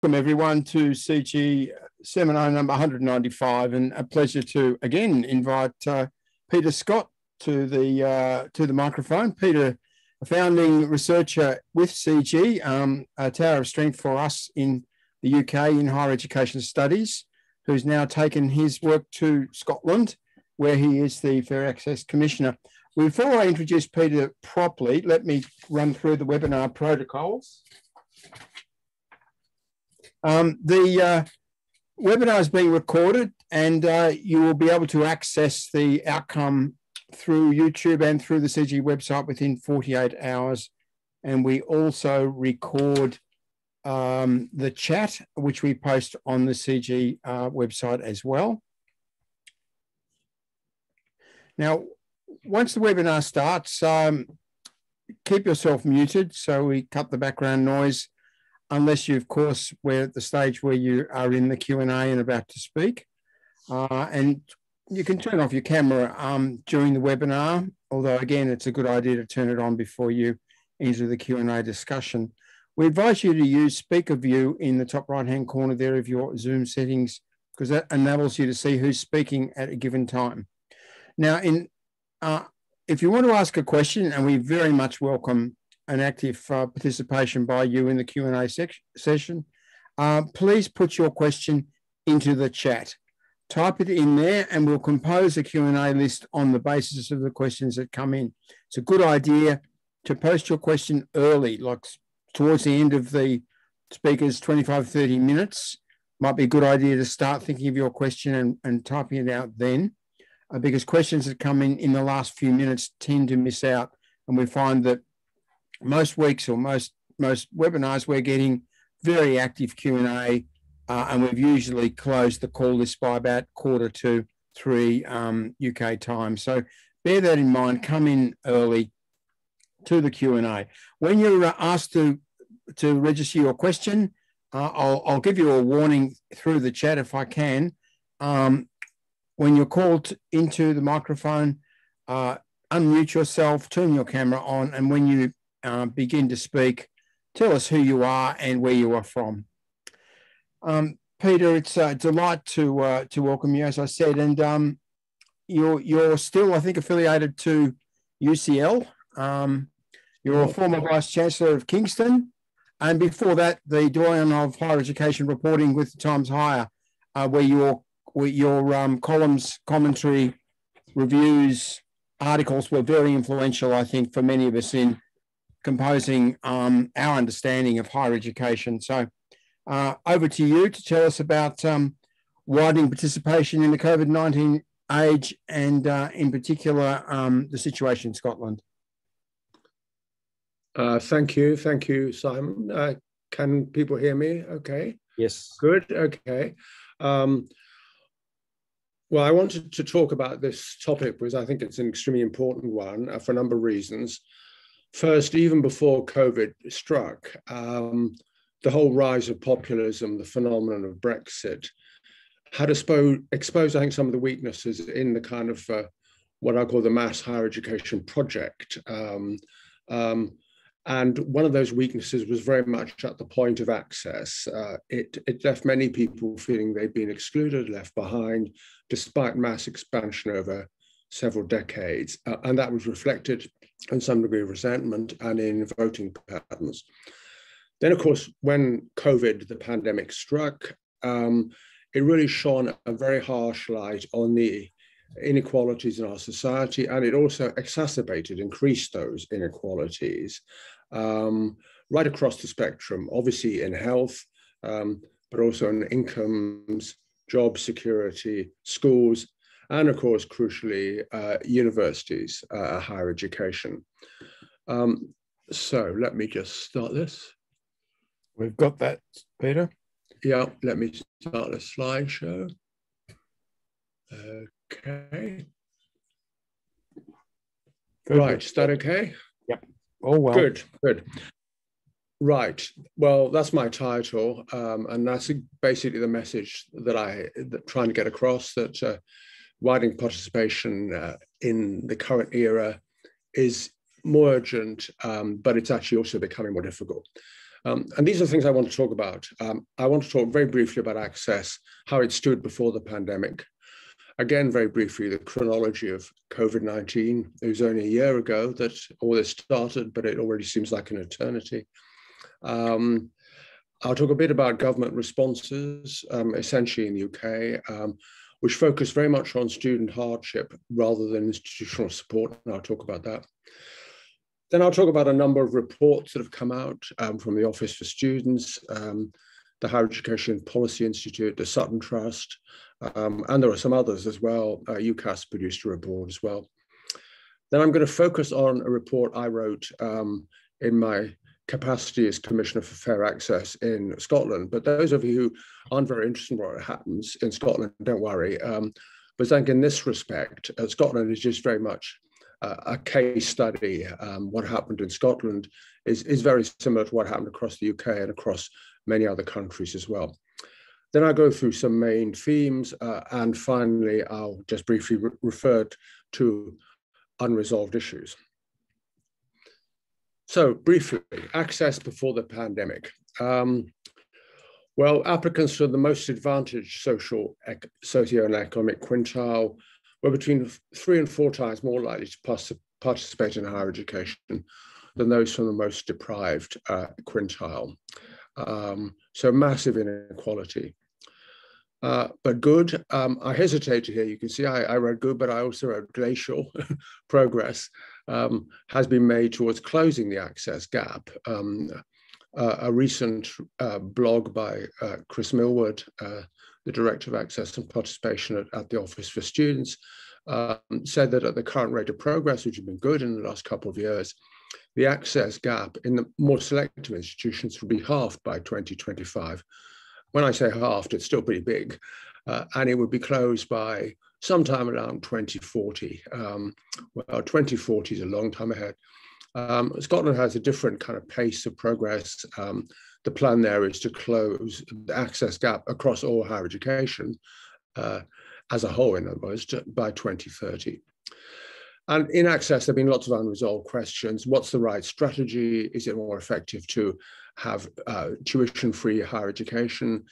Welcome everyone to CG seminar number 195, and a pleasure to again invite Peter Scott to the microphone. Peter, a founding researcher with CG, a tower of strength for us in the UK in higher education studies, who's now taken his work to Scotland, where he is the Fair Access Commissioner. Before I introduce Peter properly, let me run through the webinar protocols. The webinar is being recorded, and you will be able to access the outcome through YouTube and through the CG website within 48 hours. And we also record the chat, which we post on the CG website as well. Now, once the webinar starts, keep yourself muted so we cut the background noise, unless you, of course, we're at the stage where you are in the Q&A and about to speak. And you can turn off your camera during the webinar, although, again, it's a good idea to turn it on before you enter the Q&A discussion. We advise you to use speaker view in the top right-hand corner there of your Zoom settings, because that enables you to see who's speaking at a given time. Now, if you want to ask a question, and we very much welcome an active participation by you in the Q&A session, please put your question into the chat. Type it in there and we'll compose a Q&A list on the basis of the questions that come in. It's a good idea to post your question early, like towards the end of the speaker's 25, 30 minutes. Might be a good idea to start thinking of your question and typing it out then, because questions that come in the last few minutes tend to miss out, and we find that most weeks or most webinars, we're getting very active Q&A, and we've usually closed the call list by about 2:45 UK time. So bear that in mind, come in early to the Q&A. When you're asked to register your question, I'll give you a warning through the chat if I can. When you're called into the microphone, unmute yourself, turn your camera on, and when you begin to speak, tell us who you are and where you are from. Peter, it's a delight to welcome you, as I said, and you're still, I think, affiliated to UCL. You're a former Vice Chancellor of Kingston, and before that, the doyen of higher education reporting with the Times Higher, where your columns, commentary, reviews, articles were very influential, I think, for many of us in composing our understanding of higher education. So over to you to tell us about widening participation in the COVID-19 age and in particular the situation in Scotland. Thank you, Simon. Can people hear me okay? Yes. Good, okay. Well, I wanted to talk about this topic because I think it's an extremely important one for a number of reasons. First, even before COVID struck, the whole rise of populism, the phenomenon of Brexit, had exposed, I think, some of the weaknesses in the kind of what I call the mass higher education project. And one of those weaknesses was very much at the point of access. It left many people feeling they'd been excluded, left behind, despite mass expansion over several decades. And that was reflected in some degree of resentment and in voting patterns. Then, of course, when COVID, the pandemic, struck, it really shone a very harsh light on the inequalities in our society, and it also increased those inequalities right across the spectrum, obviously in health, but also in incomes, job security, schools, and of course, crucially, universities, higher education. So let me just start this. We've got that, Peter. Yeah, let me start the slideshow. Okay. Good. Right, is that okay? Yep. Oh, well. Good. Right. Well, that's my title, and that's basically the message that I'm trying to get across, that widening participation in the current era is more urgent, but it's actually also becoming more difficult. And these are the things I want to talk about. I want to talk very briefly about access, how it stood before the pandemic. Again, very briefly, the chronology of COVID-19. It was only a year ago that all this started, but it already seems like an eternity. I'll talk a bit about government responses, essentially in the UK, which focus very much on student hardship rather than institutional support, and I'll talk about that. Then I'll talk about a number of reports that have come out from the Office for Students, the Higher Education Policy Institute, the Sutton Trust, and there are some others as well. UCAS produced a report as well. Then I'm going to focus on a report I wrote in my capacity as Commissioner for Fair Access in Scotland. But those of you who aren't very interested in what happens in Scotland, don't worry. But I think in this respect, Scotland is just very much a case study. What happened in Scotland is very similar to what happened across the UK and across many other countries as well. Then I'll go through some main themes, and finally, I'll just briefly refer to unresolved issues. So briefly, access before the pandemic. Well, applicants to the most advantaged socio-economic quintile were between 3 and 4 times more likely to participate in higher education than those from the most deprived quintile. So massive inequality. But good, I hesitated here. You can see I wrote good, but I also wrote glacial progress has been made towards closing the access gap. A recent blog by Chris Millward, the Director of Access and Participation at the Office for Students, said that at the current rate of progress, which has been good in the last couple of years, the access gap in the more selective institutions will be halved by 2025. When I say halved, it's still pretty big, and it would be closed by sometime around 2040. Well, 2040 is a long time ahead. Scotland has a different kind of pace of progress. The plan there is to close the access gap across all higher education as a whole, in other words, by 2030. And in access, there have been lots of unresolved questions. What's the right strategy? Is it more effective to have tuition-free higher education?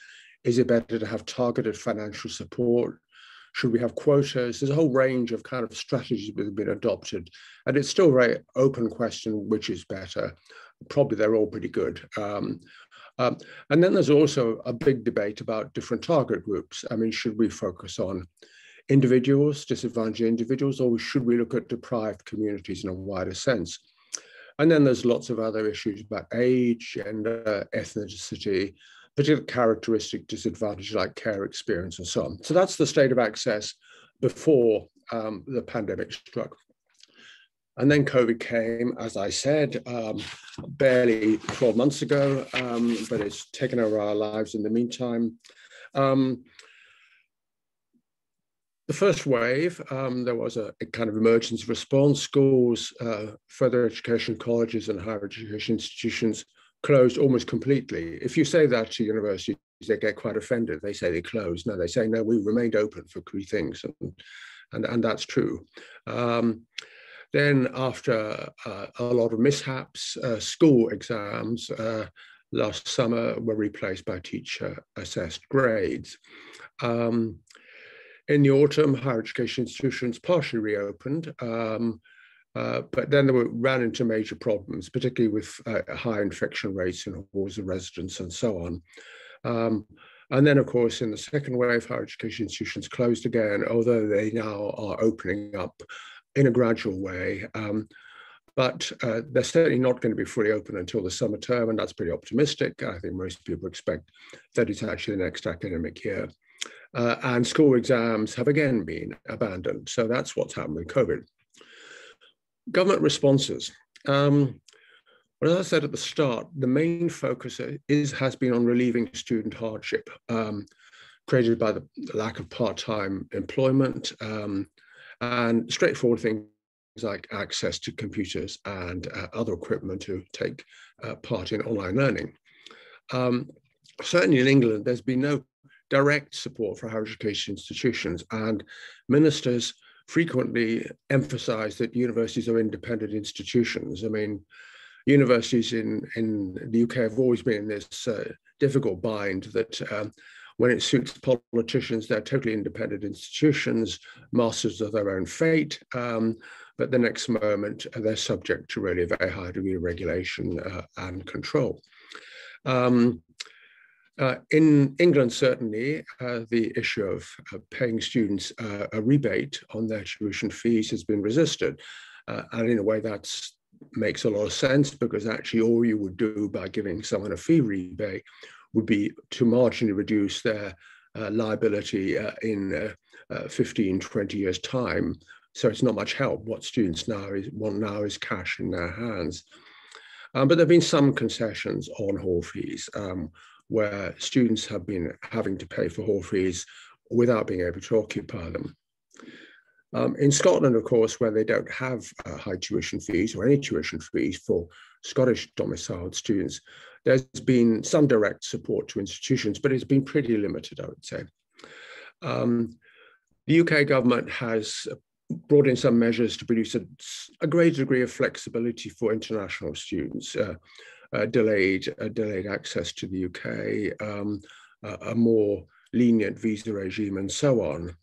Is it better to have targeted financial support? Should we have quotas? There's a whole range of kind of strategies that have been adopted. And it's still a very open question, which is better. Probably they're all pretty good. And then there's also a big debate about different target groups. I mean, should we focus on individuals, disadvantaged individuals, or should we look at deprived communities in a wider sense? And then there's lots of other issues about age, gender, ethnicity, particular characteristic disadvantage like care experience and so on. So that's the state of access before the pandemic struck. And then COVID came, as I said, barely 12 months ago, but it's taken over our lives in the meantime. The first wave, there was a kind of emergency response. Schools, further education colleges and higher education institutions closed almost completely. If you say that to universities, they get quite offended. They say they closed. No, they say, no, we remained open for key things. And that's true. Then after a lot of mishaps, school exams last summer were replaced by teacher-assessed grades. In the autumn, higher education institutions partially reopened, but then they ran into major problems, particularly with high infection rates in halls of residence and so on. And then, of course, in the second wave, higher education institutions closed again, although they now are opening up in a gradual way. But they're certainly not going to be fully open until the summer term, and that's pretty optimistic. I think most people expect that it's actually the next academic year. And school exams have again been abandoned. So that's what's happened with COVID. Government responses. Well, as I said at the start, the main focus has been on relieving student hardship created by the lack of part-time employment and straightforward things like access to computers and other equipment to take part in online learning. Certainly in England, there's been no direct support for higher education institutions, and ministers frequently emphasize that universities are independent institutions. I mean, universities in the UK have always been in this difficult bind that when it suits politicians, they're totally independent institutions, masters of their own fate. But the next moment, they're subject to really a very high degree of regulation and control. In England, certainly, the issue of paying students a rebate on their tuition fees has been resisted. And in a way, that makes a lot of sense, because actually all you would do by giving someone a fee rebate would be to marginally reduce their liability in 15, 20 years' time. So it's not much help. What students want now is cash in their hands. But there have been some concessions on hall fees, where students have been having to pay for hall fees without being able to occupy them. In Scotland, of course, where they don't have high tuition fees or any tuition fees for Scottish domiciled students, there's been some direct support to institutions, but it's been pretty limited, I would say. The UK government has brought in some measures to produce a greater degree of flexibility for international students, delayed access to the UK, a more lenient visa regime, and so on.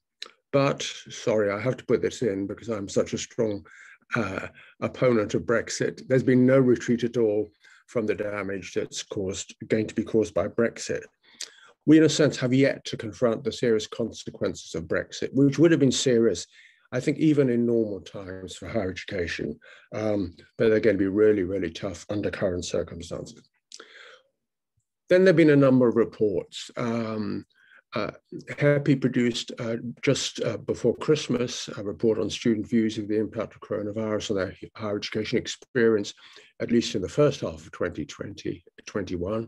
But, sorry, I have to put this in because I'm such a strong opponent of Brexit. There's been no retreat at all from the damage that's going to be caused by Brexit. We, in a sense, have yet to confront the serious consequences of Brexit, which would have been serious, I think, even in normal times for higher education, but they're going to be really, really tough under current circumstances. Then there have been a number of reports. HEPI produced just before Christmas a report on student views of the impact of coronavirus on their higher education experience, at least in the first half of 2020-21.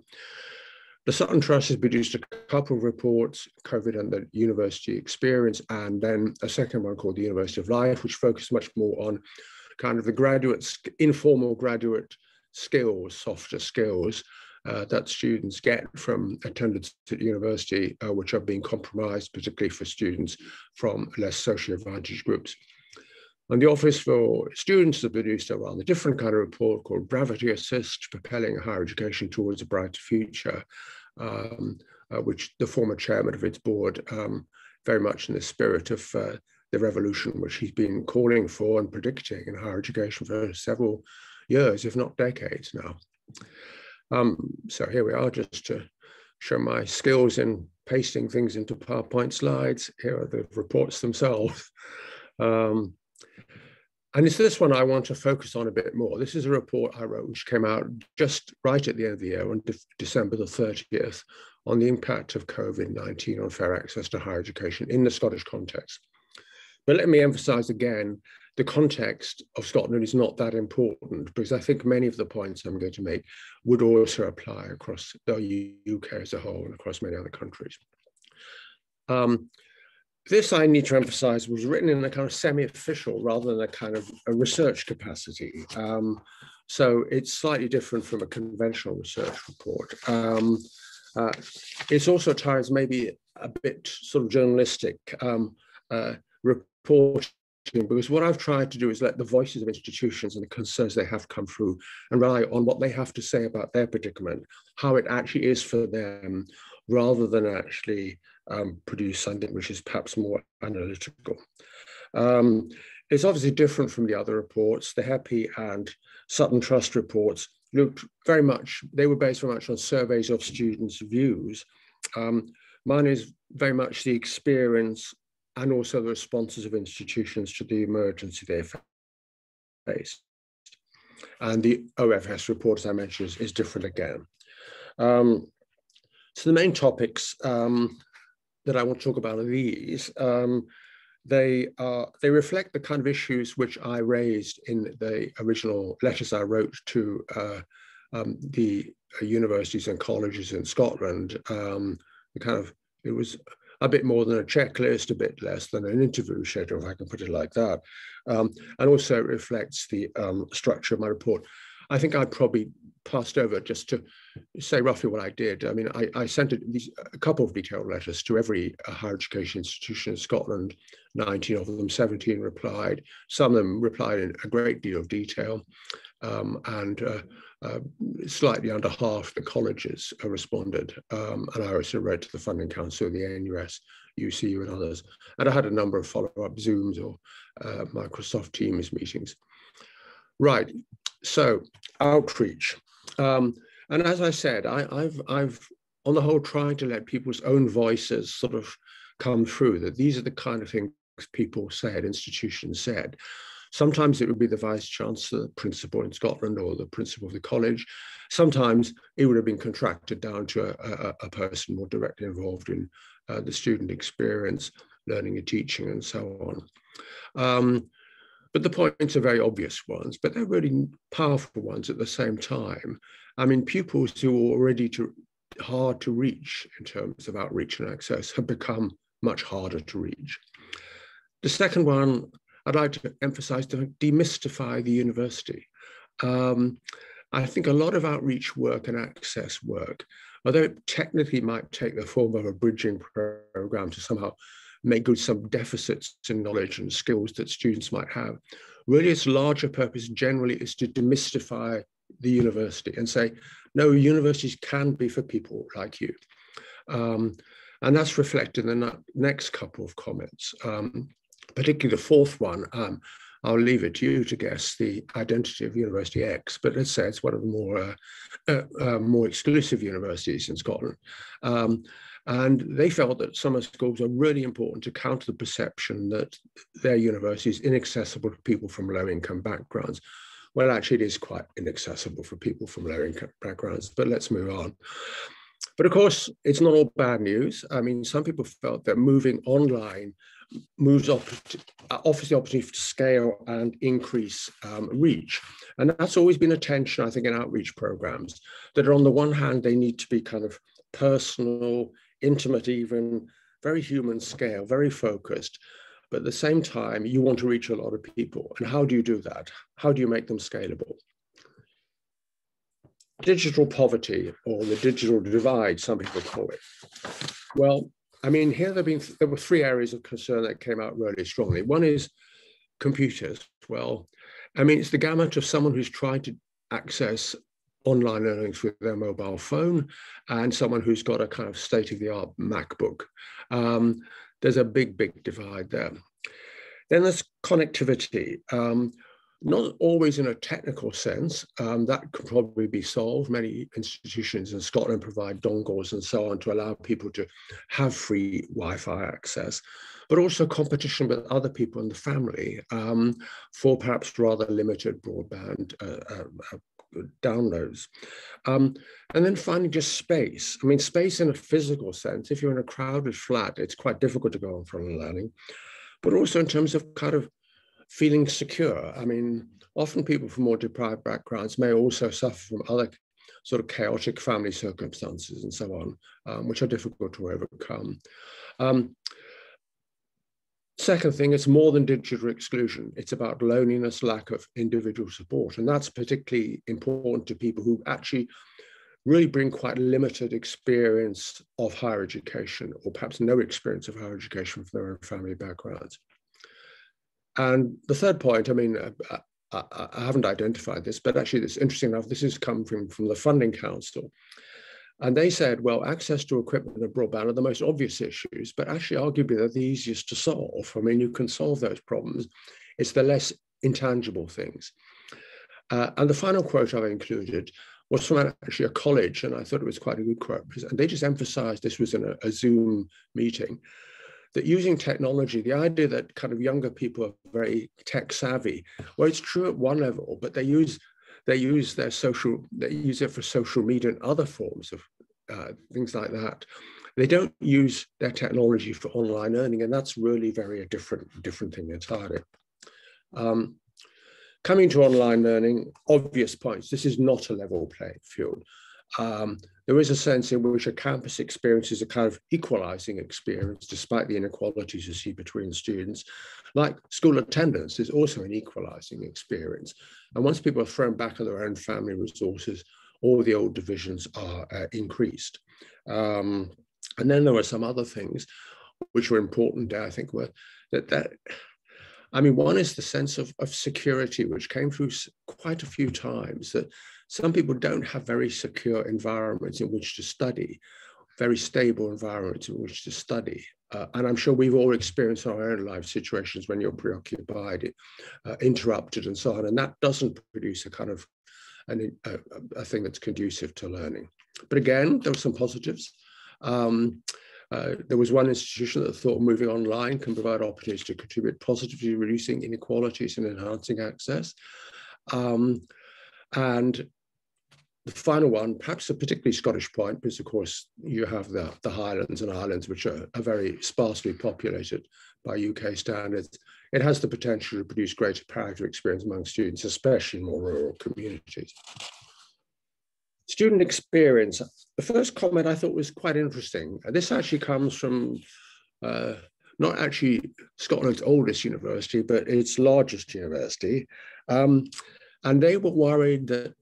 The Sutton Trust has produced a couple of reports, COVID and the university experience, and then a second one called the University of Life, which focused much more on kind of the informal graduate skills, softer skills, that students get from attendance at university, which are being compromised, particularly for students from less socially advantaged groups. And the Office for Students has produced a rather different kind of report called Gravity Assist, Propelling Higher Education Towards a Brighter Future, which the former chairman of its board, very much in the spirit of the revolution which he's been calling for and predicting in higher education for several years, if not decades now. So here we are, just to show my skills in pasting things into PowerPoint slides. Here are the reports themselves. And it's this one I want to focus on a bit more. This is a report I wrote, which came out just right at the end of the year, on December the 30th, on the impact of COVID-19 on fair access to higher education in the Scottish context. But let me emphasize again, the context of Scotland is not that important, because I think many of the points I'm going to make would also apply across the UK as a whole and across many other countries. This, I need to emphasize, was written in a kind of semi-official rather than a kind of a research capacity. So it's slightly different from a conventional research report. It's also at times maybe a bit sort of journalistic reporting, because what I've tried to do is let the voices of institutions and the concerns they have come through and rely on what they have to say about their predicament, how it actually is for them, rather than actually produce something which is perhaps more analytical. It's obviously different from the other reports. The HEPI and Sutton Trust reports looked very much, they were based very much on surveys of students' views. Mine is very much the experience and also the responses of institutions to the emergency they faced. And the OFS report, as I mentioned, is different again. So the main topics that I want to talk about are these. They reflect the kind of issues which I raised in the original letters I wrote to the universities and colleges in Scotland. It was a bit more than a checklist, a bit less than an interview schedule, if I can put it like that. And also it reflects the structure of my report. I think I probably passed over just to say roughly what I did. I mean, I sent a couple of detailed letters to every higher education institution in Scotland. 19 of them, 17 replied. Some of them replied in a great deal of detail. and slightly under half the colleges responded. And I also wrote to the Funding Council, the NUS, UCU and others. And I had a number of follow-up Zooms or Microsoft Teams meetings. Right, so outreach. And as I said, I've on the whole tried to let people's own voices sort of come through, that these are the kind of things people said, institutions said. Sometimes it would be the vice chancellor, the principal in Scotland, or the principal of the college. Sometimes it would have been contracted down to a person more directly involved in the student experience, learning and teaching, and so on. But the points are very obvious ones, but they're really powerful ones at the same time. I mean, pupils who are already hard to reach in terms of outreach and access have become much harder to reach. The second one, I'd like to emphasize to demystify the university. I think a lot of outreach work and access work, although it technically might take the form of a bridging program to somehow make good some deficits in knowledge and skills that students might have, really its larger purpose generally is to demystify the university and say, no, universities can be for people like you. And that's reflected in the next couple of comments. Particularly the fourth one, I'll leave it to you to guess the identity of University X, but let's say it's one of the more exclusive universities in Scotland. And they felt that summer schools are really important to counter the perception that their university is inaccessible to people from low-income backgrounds. Well, actually, it is quite inaccessible for people from low-income backgrounds, but let's move on. But of course, it's not all bad news. I mean, some people felt that moving online offers the opportunity to scale and increase reach. And that's always been a tension, I think, in outreach programs, that on the one hand, they need to be kind of personal, intimate even, very human scale, very focused. But at the same time, you want to reach a lot of people. And how do you do that? How do you make them scalable? Digital poverty, or the digital divide, some people call it. Well, I mean, here there were three areas of concern that came out really strongly. One is computers. Well, I mean, it's the gamut of someone who's tried to access online learning with their mobile phone and someone who's got a kind of state-of-the-art MacBook. There's a big, big divide there. Then there's connectivity. Not always in a technical sense, that could probably be solved. Many institutions in Scotland provide dongles and so on to allow people to have free Wi-Fi access, but also competition with other people in the family for perhaps rather limited broadband downloads. And then finally, just space. I mean, space in a physical sense, if you're in a crowded flat, it's quite difficult to go on from learning, but also in terms of kind of feeling secure. I mean, often people from more deprived backgrounds may also suffer from other sort of chaotic family circumstances and so on, which are difficult to overcome. Second thing, it's more than digital exclusion. It's about loneliness, lack of individual support. And that's particularly important to people who actually really bring quite limited experience of higher education, or perhaps no experience of higher education from their own family backgrounds. And the third point, I mean, I haven't identified this, but actually it's interesting enough, this has come from the Funding Council. And they said, well, access to equipment and broadband are the most obvious issues, but actually arguably they're the easiest to solve. I mean, you can solve those problems. It's the less intangible things. And the final quote I've included was from actually a college, and I thought it was quite a good quote, and they just emphasized, this was in a Zoom meeting, that using technology, the idea that kind of younger people are very tech savvy, well, it's true at one level, but they use it for social media and other forms of things like that. They don't use their technology for online learning, and that's really very a different thing entirely. Coming to online learning, obvious points. This is not a level playing field. There is a sense in which a campus experience is a kind of equalizing experience, despite the inequalities you see between students. Like school attendance is also an equalizing experience. And once people are thrown back on their own family resources, all the old divisions are increased. And then there were some other things which were important, I think, were that I mean, one is the sense of security, which came through quite a few times, that some people don't have very secure environments in which to study, very stable environments in which to study. And I'm sure we've all experienced our own life situations when you're preoccupied, interrupted and so on. And that doesn't produce a kind of a thing that's conducive to learning. But again, there were some positives. There was one institution that thought moving online can provide opportunities to contribute positively, reducing inequalities and enhancing access. And the final one, perhaps a particularly Scottish point, because of course you have the Highlands and Islands, which are very sparsely populated by UK standards. It has the potential to produce greater parity of experience among students, especially in more rural communities. Student experience. The first comment I thought was quite interesting. This actually comes from not actually Scotland's oldest university, but its largest university. And they were worried that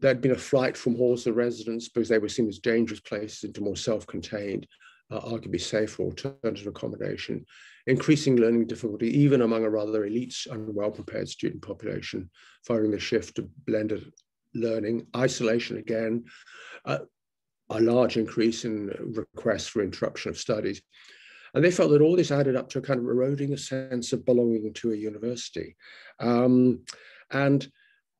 there'd been a flight from halls of residence because they were seen as dangerous places into more self-contained, arguably safer alternative accommodation, increasing learning difficulty, even among a rather elite and well-prepared student population, following the shift to blended learning. Isolation, again, a large increase in requests for interruption of studies. And they felt that all this added up to a kind of eroding a sense of belonging to a university. And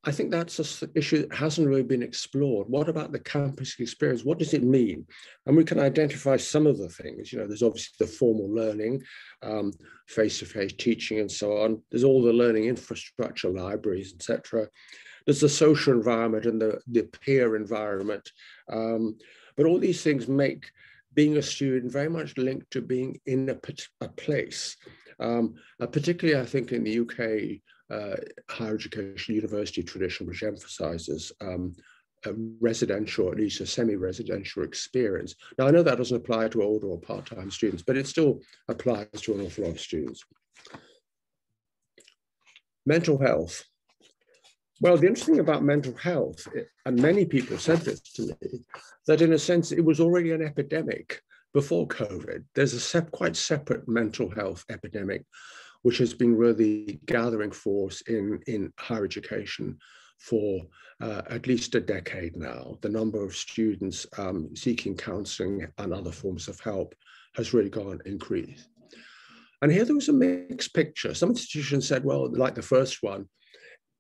I think that's an issue that hasn't really been explored. What about the campus experience? What does it mean? And we can identify some of the things. You know, there's obviously the formal learning, face-to-face teaching and so on. There's all the learning infrastructure, libraries, etc. There's the social environment and the peer environment. But all these things make being a student very much linked to being in a place. Particularly, I think, in the UK, higher education university tradition, which emphasizes a residential, at least a semi-residential experience. Now, I know that doesn't apply to older or part-time students, but it still applies to an awful lot of students. Mental health. Well, the interesting thing about mental health, and many people said this to me, that in a sense, it was already an epidemic before COVID. There's a quite separate mental health epidemic, which has been really gathering force in higher education for at least a decade now. The number of students seeking counselling and other forms of help has really increased. And here there was a mixed picture. Some institutions said, well, like the first one,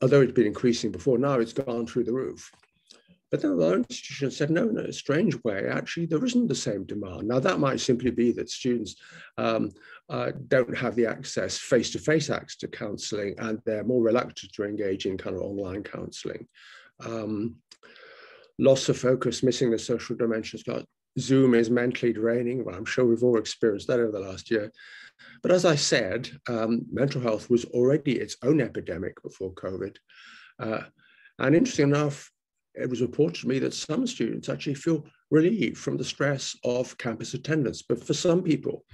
although it's been increasing before, now it's gone through the roof. But then other institutions said, no, in a strange way, actually, there isn't the same demand. Now, that might simply be that students don't have the access, face-to-face access to counselling, and they're more reluctant to engage in kind of online counselling. Loss of focus, missing the social dimensions. Zoom is mentally draining. Well, I'm sure we've all experienced that over the last year. But as I said, mental health was already its own epidemic before COVID. And interesting enough, it was reported to me that some students actually feel relieved from the stress of campus attendance. But for some people,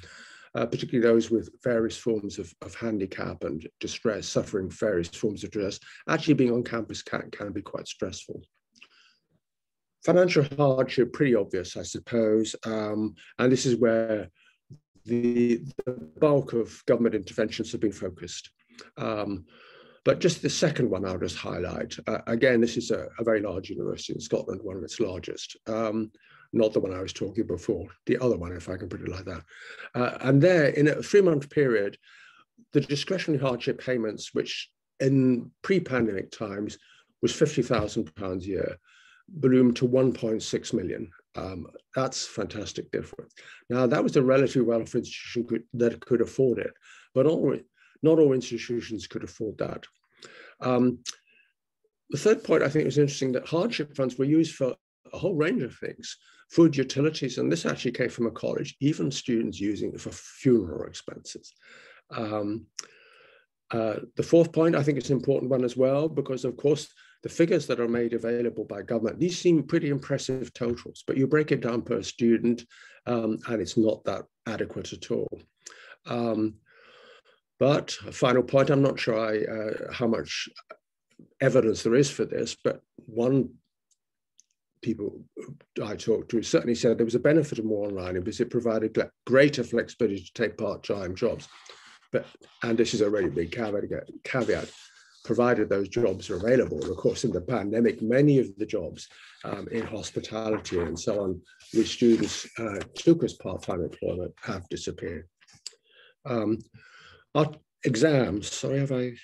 particularly those with various forms of handicap and distress, suffering various forms of distress, actually being on campus can be quite stressful. Financial hardship, pretty obvious, I suppose. And this is where the bulk of government interventions have been focused. But just the second one I'll just highlight. Again, this is a very large university in Scotland, one of its largest. Not the one I was talking before, the other one, if I can put it like that. And there, in a 3-month period, the discretionary hardship payments, which in pre-pandemic times was £50,000 a year, ballooned to 1.6 million. That's fantastic difference. Now, that was a relatively well-off institution that could afford it, but not all institutions could afford that. The third point I think was interesting, that hardship funds were used for a whole range of things, food, utilities, and this actually came from a college, even students using it for funeral expenses. The fourth point, I think it's an important one as well, because of course, the figures that are made available by government, these seem pretty impressive totals, but you break it down per student and it's not that adequate at all. But a final point, I'm not sure how much evidence there is for this, but one people I talked to certainly said there was a benefit of more online because it provided greater flexibility to take part-time jobs. and this is a really big caveat, provided those jobs are available. And of course, in the pandemic, many of the jobs in hospitality and so on, which students took as part-time employment, have disappeared. Our exams, sorry,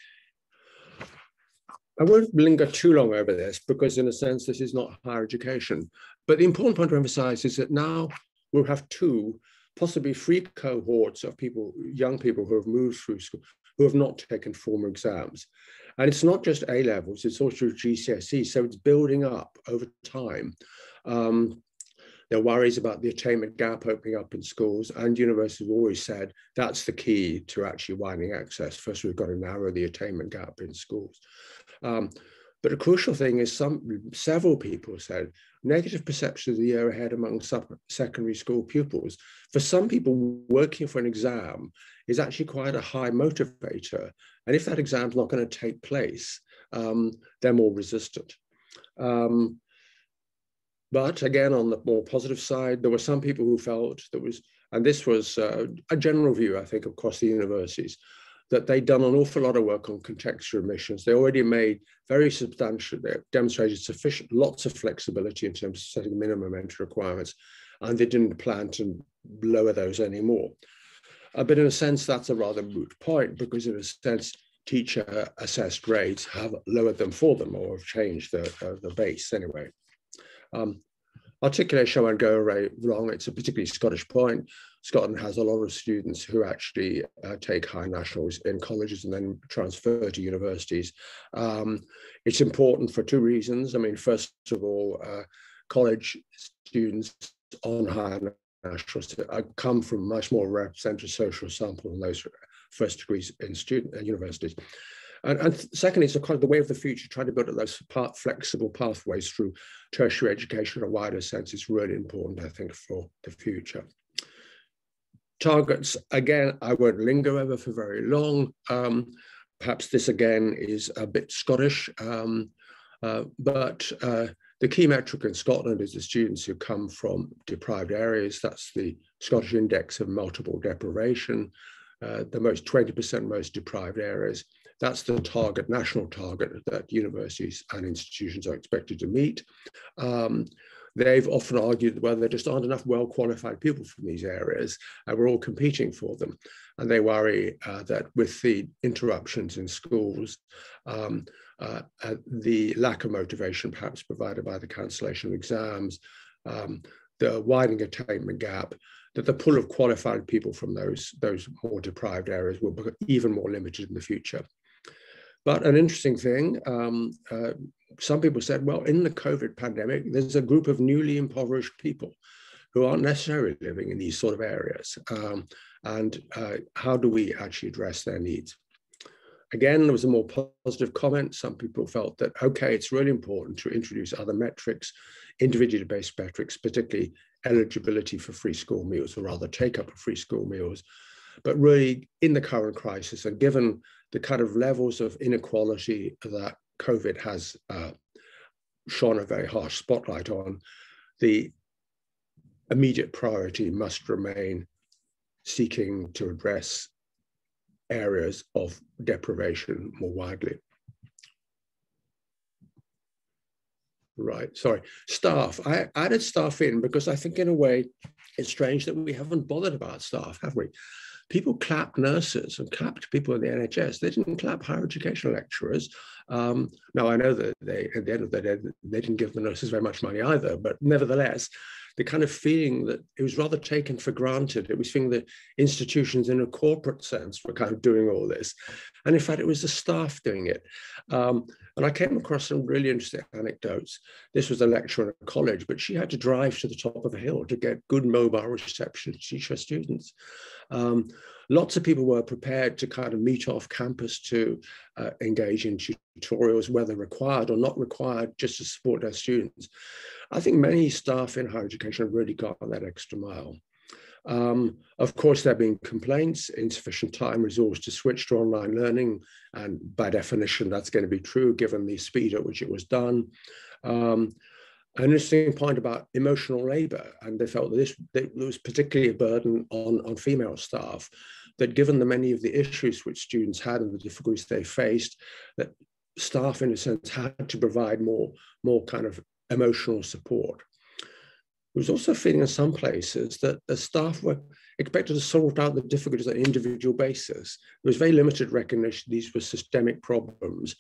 I won't linger too long over this because in a sense, this is not higher education. But the important point to emphasize is that now we'll have two, possibly three cohorts of people, young people who have moved through school, who have not taken formal exams. And it's not just A levels, it's also GCSE. So it's building up over time. There are worries about the attainment gap opening up in schools, and universities have always said that's the key to actually widening access. First, we've got to narrow the attainment gap in schools. But a crucial thing is several people said negative perception of the year ahead among secondary school pupils. For some people, working for an exam is actually quite a high motivator. And if that exam is not going to take place, they're more resistant. But again, on the more positive side, there were some people who felt there was, and this was a general view, I think, across the universities, that they'd done an awful lot of work on contextual admissions. They already made very substantial, they demonstrated lots of flexibility in terms of setting minimum entry requirements, and they didn't plan to lower those anymore. But in a sense, that's a rather moot point, because in a sense, teacher assessed grades have lowered them for them or have changed the base anyway. Articulation, I won't go very wrong. It's a particularly Scottish point. Scotland has a lot of students who actually take high nationals in colleges and then transfer to universities. It's important for two reasons. I mean, first of all, college students on high nationals come from much more representative social sample than those first degrees in universities. And secondly, it's the way of the future, trying to build those flexible pathways through tertiary education in a wider sense is really important, I think, for the future. Targets, again, I won't linger over for very long. Perhaps this again is a bit Scottish, but the key metric in Scotland is the students who come from deprived areas. That's the Scottish Index of Multiple Deprivation, the 20% most deprived areas. That's the target, national target that universities and institutions are expected to meet. They've often argued, well, there just aren't enough well-qualified people from these areas, and we're all competing for them. And they worry that with the interruptions in schools, the lack of motivation perhaps provided by the cancellation of exams, the widening attainment gap, that the pool of qualified people from those more deprived areas will be even more limited in the future. But an interesting thing, some people said, well, in the COVID pandemic, there's a group of newly impoverished people who aren't necessarily living in these sort of areas. And how do we actually address their needs? Again, there was a more positive comment. Some people felt that, okay, it's really important to introduce other metrics, individually based metrics, particularly eligibility for free school meals, or rather take up of free school meals. But really, in the current crisis, and given the kind of levels of inequality that COVID has shone a very harsh spotlight on, the immediate priority must remain seeking to address areas of deprivation more widely. Right, sorry. Staff. I added staff in because I think in a way it's strange that we haven't bothered about staff, have we? People clapped nurses and clapped people in the NHS. They didn't clap higher education lecturers. Now, I know that at the end of the day, they didn't give the nurses very much money either, but nevertheless, the kind of feeling that it was rather taken for granted. It was feeling that institutions in a corporate sense were kind of doing all this. And in fact, it was the staff doing it. And I came across some really interesting anecdotes. This was a lecturer at a college, but she had to drive to the top of a hill to get good mobile reception to teach her students. Lots of people were prepared to kind of meet off campus to engage in tutorials, whether required or not required, just to support their students. I think many staff in higher education have really gone that extra mile. Of course, there have been complaints, insufficient time, resource to switch to online learning. And by definition, that's going to be true given the speed at which it was done. An interesting point about emotional labor, and they felt that there was particularly a burden on female staff, that given the many of the issues which students had and the difficulties they faced, that staff, in a sense, had to provide more kind of emotional support. There was also a feeling in some places that the staff were expected to sort out the difficulties on an individual basis. There was very limited recognition these were systemic problems.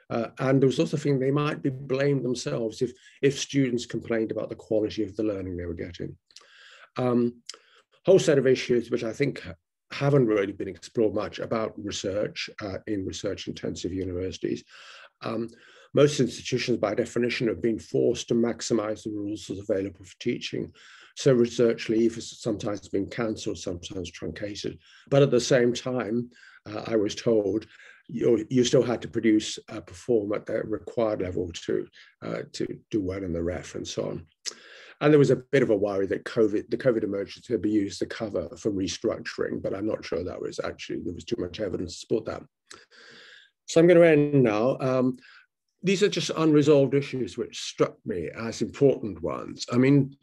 And there was also a feeling they might be blamed themselves if students complained about the quality of the learning they were getting. Whole set of issues which I think haven't really been explored much about research in research-intensive universities. Most institutions, by definition, have been forced to maximize the resources available for teaching. So research leave has sometimes been cancelled, sometimes truncated. But at the same time, I was told you still had to perform at the required level to do well in the ref and so on. And there was a bit of a worry that the COVID emergency would be used to cover for restructuring, but I'm not sure there was too much evidence to support that. So I'm going to end now. These are just unresolved issues which struck me as important ones. I mean,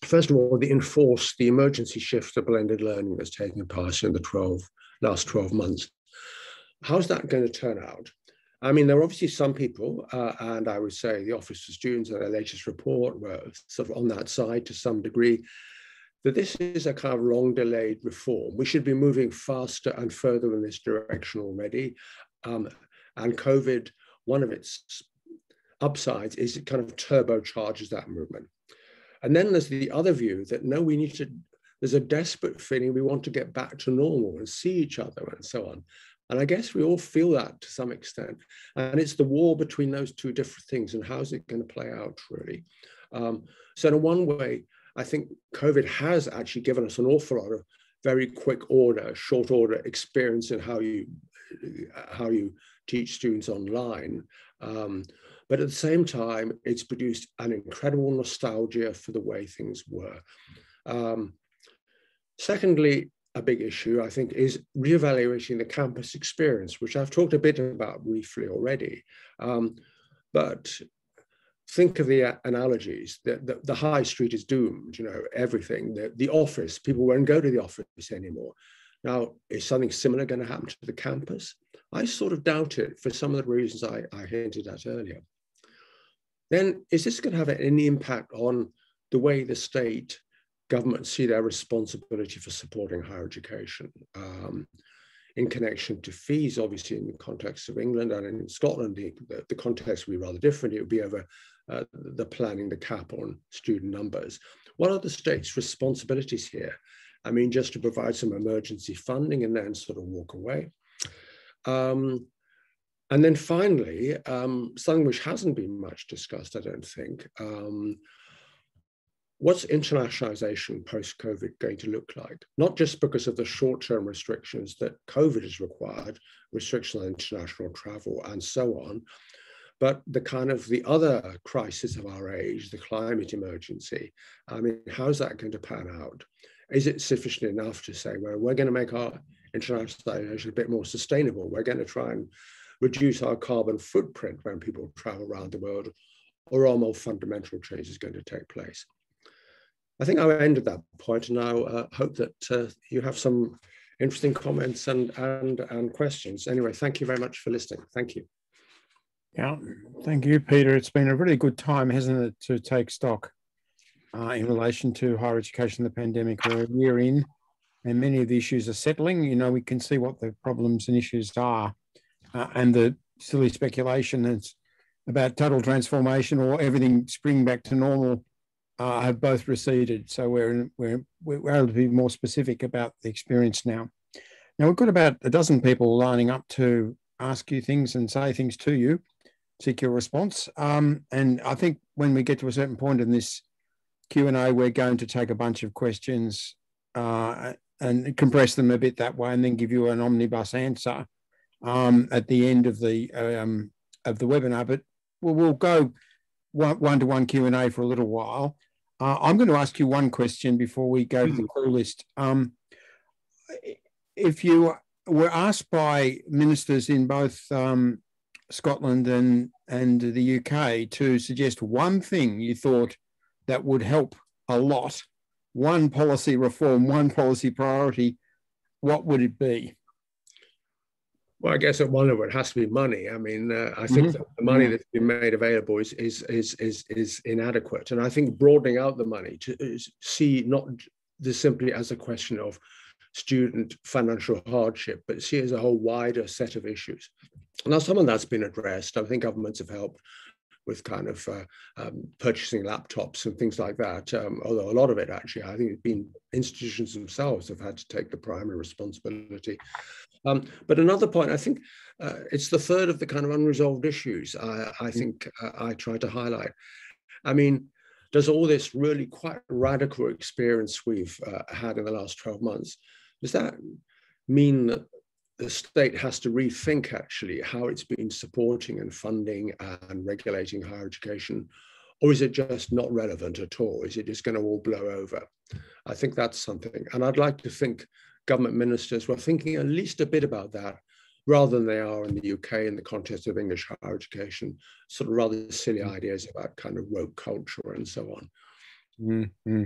first of all, the emergency shift to blended learning that's taken place in the last 12 months. How's that going to turn out? I mean, there are obviously some people, and I would say the Office for Students in their latest report were sort of on that side to some degree, that this is a kind of long delayed reform. We should be moving faster and further in this direction already. And COVID, one of its upsides is it kind of turbocharges that movement. And then there's the other view that no, there's a desperate feeling we want to get back to normal and see each other and so on. And I guess we all feel that to some extent. And it's the war between those two different things and how's it going to play out really. So in one way, I think COVID has actually given us an awful lot of very quick order, short order experience in how you teach students online. But at the same time, it's produced an incredible nostalgia for the way things were. Secondly, a big issue, I think, is reevaluating the campus experience, which I've talked a bit about briefly already. But think of the analogies. The high street is doomed, everything. The office, people won't go to the office anymore. Now, is something similar going to happen to the campus? I sort of doubt it for some of the reasons I hinted at earlier. Then, is this going to have any impact on the way the state governments see their responsibility for supporting higher education in connection to fees? Obviously, in the context of England and in Scotland, the context would be rather different. It would be over the planning, the cap on student numbers. What are the state's responsibilities here? I mean, just to provide some emergency funding and then sort of walk away. And then finally, something which hasn't been much discussed, I don't think, what's internationalization post-COVID going to look like? Not just because of the short-term restrictions that COVID has required, restrictions on international travel and so on, but the other crisis of our age, the climate emergency. I mean, how's that going to pan out? Is it sufficient enough to say, well, we're going to make our internationalization a bit more sustainable? We're going to try and reduce our carbon footprint when people travel around the world, or are more fundamental changes going to take place? I think I'll end at that point, and I hope that you have some interesting comments and questions. Anyway, thank you very much for listening. Thank you. Yeah, thank you, Peter. It's been a really good time, hasn't it, to take stock in relation to higher education, the pandemic. We're a year in, and many of the issues are settling. We can see what the problems and issues are, and the silly speculation is about total transformation or everything springing back to normal have both receded. So we're able to be more specific about the experience now. Now we've got about a dozen people lining up to ask you things and say things to you, seek your response. And I think when we get to a certain point in this Q&A, we're going to take a bunch of questions and compress them a bit that way, and then give you an omnibus answer at the end of the webinar. But we'll go one-to-one Q&A for a little while. I'm going to ask you one question before we go to the call list. If you were asked by ministers in both Scotland and the UK to suggest one thing you thought that would help a lot, one policy reform, one policy priority, what would it be? Well, I guess at one level it has to be money. I mean, I think that the money that's been made available is inadequate, and I think broadening out the money to see not this simply as a question of student financial hardship, but see as a whole wider set of issues. Now, some of that's been addressed. I think governments have helped with kind of purchasing laptops and things like that. Although a lot of it actually, I think it's been institutions themselves have had to take the primary responsibility. But another point, I think it's the third of the kind of unresolved issues I think I try to highlight. I mean, does all this really quite radical experience we've had in the last 12 months, does that mean that the state has to rethink actually how it's been supporting and funding and regulating higher education? Or is it just not relevant at all? Is it just going to all blow over? I think that's something. And I'd like to think government ministers were thinking at least a bit about that, rather than they are in the UK in the context of English higher education, sort of rather silly ideas about kind of woke culture and so on. Mm-hmm.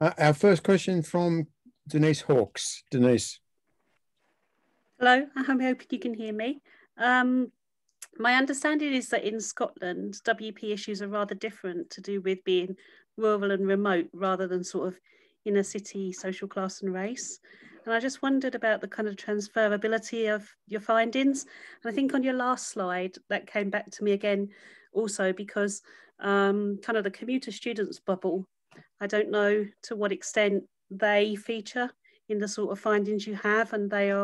Our first question from Denise Hawkes. Denise. Hello, I'm hoping you can hear me. My understanding is that in Scotland, WP issues are rather different to do with being rural and remote rather than sort of inner city, social class and race. And I just wondered about the kind of transferability of your findings. And I think on your last slide, that came back to me again also because kind of the commuter students bubble, I don't know to what extent they feature in the sort of findings you have, and they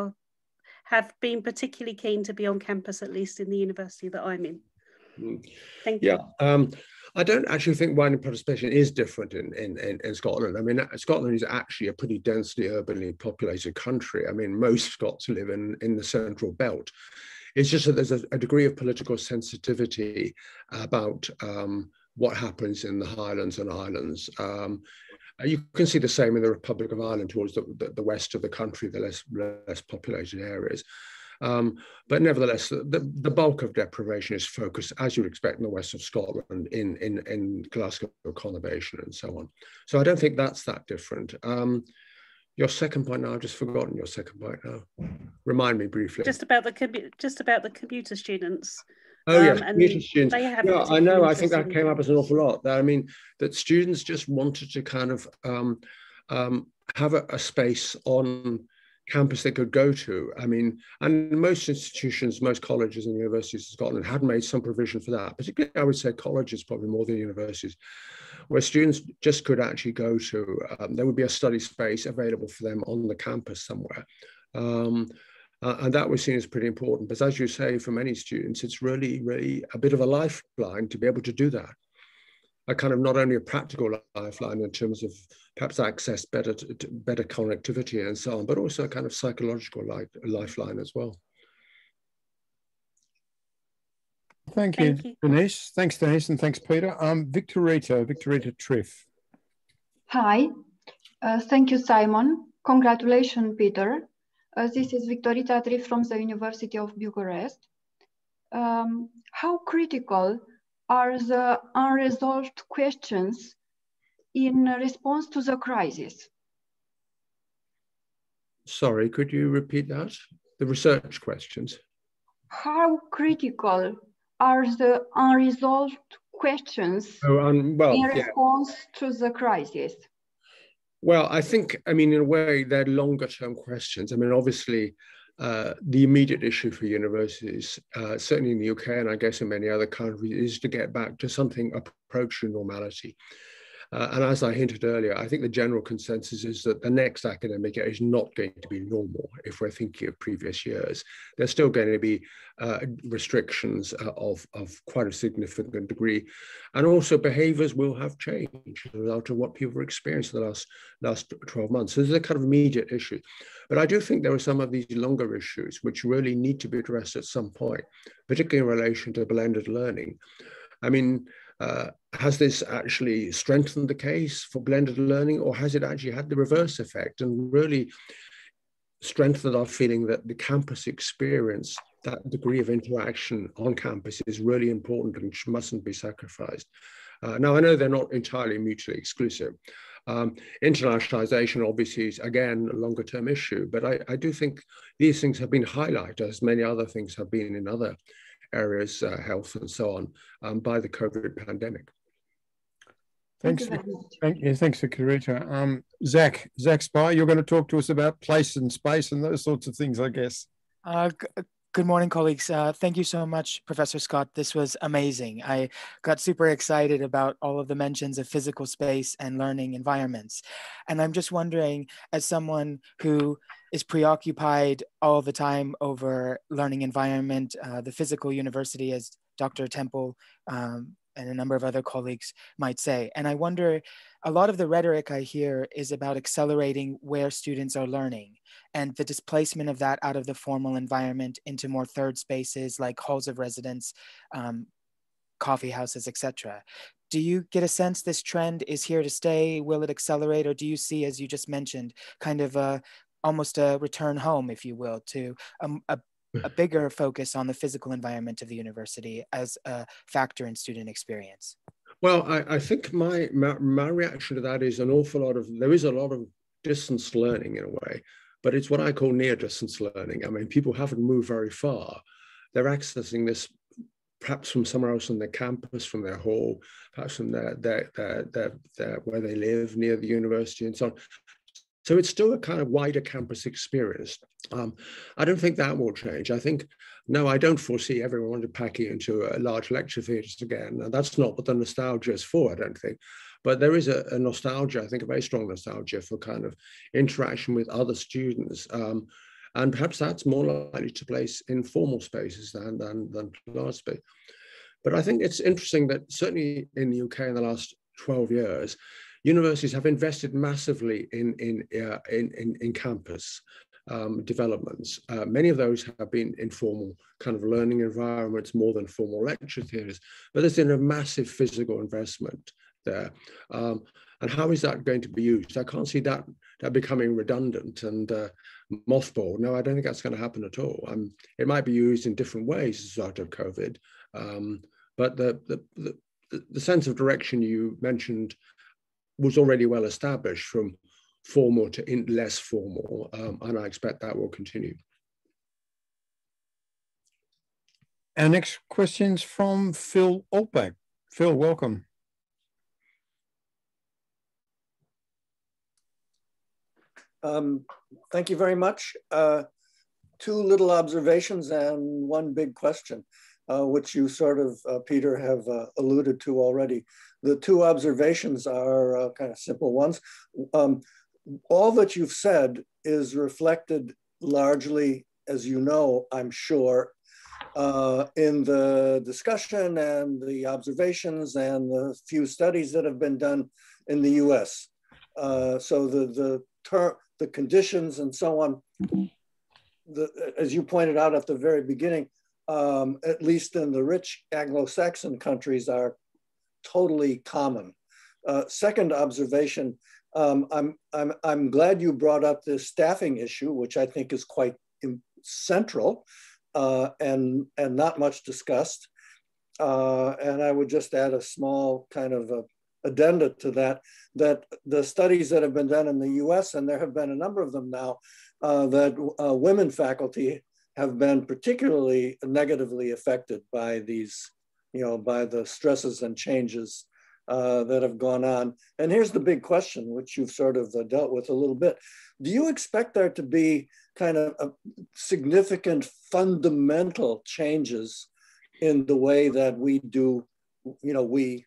have been particularly keen to be on campus, at least in the university that I'm in. Thank you. I don't actually think widening participation is different in Scotland. I mean, Scotland is actually a pretty densely urbanly populated country. I mean, most Scots live in the central belt. It's just that there's a degree of political sensitivity about what happens in the Highlands and Islands. You can see the same in the Republic of Ireland towards the west of the country, the less populated areas. But nevertheless, the bulk of deprivation is focused, as you'd expect, in the west of Scotland, in Glasgow conurbation and so on. So I don't think that's that different. Your second point now, I've just forgotten your second point now. Remind me briefly. Just about the commuter students. Oh yes, commuter students. Yeah, I know. I think that came up as an awful lot. I mean, that students just wanted to kind of have a space on campus they could go to. I mean, and most institutions, most colleges and universities in Scotland had made some provision for that. Particularly, I would say colleges probably more than universities, where students just could actually go to. There would be a study space available for them on the campus somewhere. And that was seen as pretty important. But as you say, for many students, it's really, really a bit of a lifeline to be able to do that. A kind of not only a practical lifeline in terms of perhaps access better connectivity and so on, but also a kind of psychological lifeline as well. Thank you, Denise. Thanks, Denise, and thanks, Peter. Victorita Triff. Hi, thank you, Simon. Congratulations, Peter. This is Victorita Triff from the University of Bucharest. How critical are the unresolved questions in response to the crisis? Sorry, could you repeat that? The research questions. How critical are the unresolved questions in response to the crisis? Well, I think, I mean, in a way, they're longer term questions. I mean, obviously, the immediate issue for universities, certainly in the UK and I guess in many other countries, is to get back to something approaching normality. And as I hinted earlier, I think the general consensus is that the next academic year is not going to be normal if we're thinking of previous years. There's still going to be restrictions of quite a significant degree. And also behaviors will have changed as a result of what people have experienced in the last 12 months. So there's a kind of immediate issue. But I do think there are some of these longer issues which really need to be addressed at some point, particularly in relation to blended learning. I mean, has this actually strengthened the case for blended learning, or has it actually had the reverse effect and really strengthened our feeling that the campus experience, that degree of interaction on campus, is really important and mustn't be sacrificed? Now, I know they're not entirely mutually exclusive, Internationalization obviously is, again, a longer term issue, but I do think these things have been highlighted, as many other things have been in other areas, health and so on, by the COVID pandemic. Thanks. Thanks for Karita. Zach Spy, you're going to talk to us about place and space and those sorts of things, I guess. Good morning, colleagues. Thank you so much, Professor Scott. This was amazing. I got super excited about all of the mentions of physical space and learning environments. And I'm just wondering, as someone who is preoccupied all the time over learning environment, the physical university, as Dr. Temple and a number of other colleagues might say. And I wonder, a lot of the rhetoric I hear is about accelerating where students are learning and the displacement of that out of the formal environment into more third spaces like halls of residence, coffee houses, etc. Do you get a sense this trend is here to stay? Will it accelerate? Or do you see, as you just mentioned, kind of almost a return home, if you will, to a bigger focus on the physical environment of the university as a factor in student experience? Well, I think my reaction to that is there is a lot of distance learning in a way, but it's what I call near distance learning. I mean, people haven't moved very far. They're accessing this perhaps from somewhere else on their campus, from their hall, perhaps from their where they live near the university and so on. So it's still a kind of wider campus experience. I don't think that will change. I don't foresee everyone to pack into a large lecture theatres again. And that's not what the nostalgia is for, I don't think. But there is a nostalgia, I think a very strong nostalgia for kind of interaction with other students. And perhaps that's more likely to place in formal spaces than large space. But I think it's interesting that certainly in the UK in the last 12 years, universities have invested massively in campus developments. Many of those have been informal kind of learning environments, more than formal lecture theatres, but there's been a massive physical investment there. And how is that going to be used? I can't see that becoming redundant and mothballed. No, I don't think that's going to happen at all. It might be used in different ways as a result of COVID, but the sense of direction you mentioned was already well established from formal to less formal, and I expect that will continue. Our next question's from Phil Altbach. Phil, welcome. Thank you very much. Two little observations and one big question, which you sort of, Peter, have alluded to already. The two observations are kind of simple ones. All that you've said is reflected largely, as you know, I'm sure, in the discussion and the observations and the few studies that have been done in the US. So the conditions and so on, as you pointed out at the very beginning, at least in the rich Anglo-Saxon countries, are totally common. Second observation, I'm glad you brought up this staffing issue, which I think is quite central and not much discussed. And I would just add a small kind of addenda to that the studies that have been done in the US, and there have been a number of them now, that women faculty have been particularly negatively affected by these, by the stresses and changes that have gone on. And here's the big question, which you've sort of dealt with a little bit. Do you expect there to be kind of a significant fundamental changes in the way that we do, we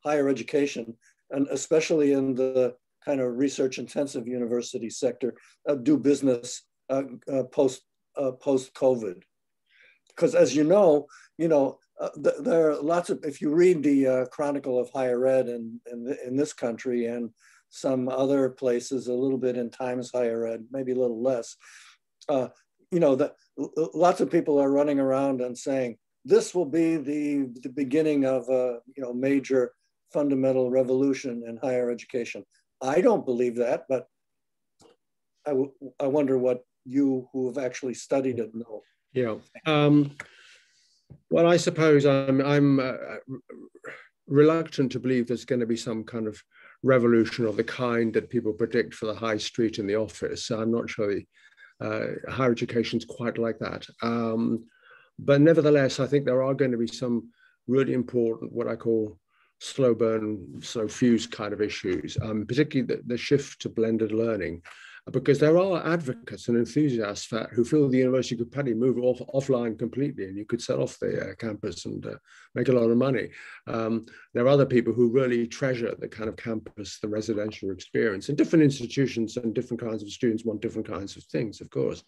higher education, and especially in the kind of research intensive university sector, do business post-COVID? Because as you know, there are lots of, if you read the Chronicle of Higher Ed in this country and some other places, a little bit in Times Higher Ed, maybe a little less, lots of people are running around and saying, this will be the beginning of a major fundamental revolution in higher education. I don't believe that, but I wonder what you who have actually studied it know. Yeah. Well, I suppose I'm reluctant to believe there's going to be some kind of revolution of the kind that people predict for the high street and the office. So I'm not sure the higher education is quite like that. But nevertheless, I think there are going to be some really important, what I call slow burn, slow fuse kind of issues, particularly the shift to blended learning, because there are advocates and enthusiasts who feel the university could probably move offline completely and you could sell off the campus and make a lot of money. There are other people who really treasure the kind of campus, the residential experience, and different institutions and different kinds of students want different kinds of things, of course.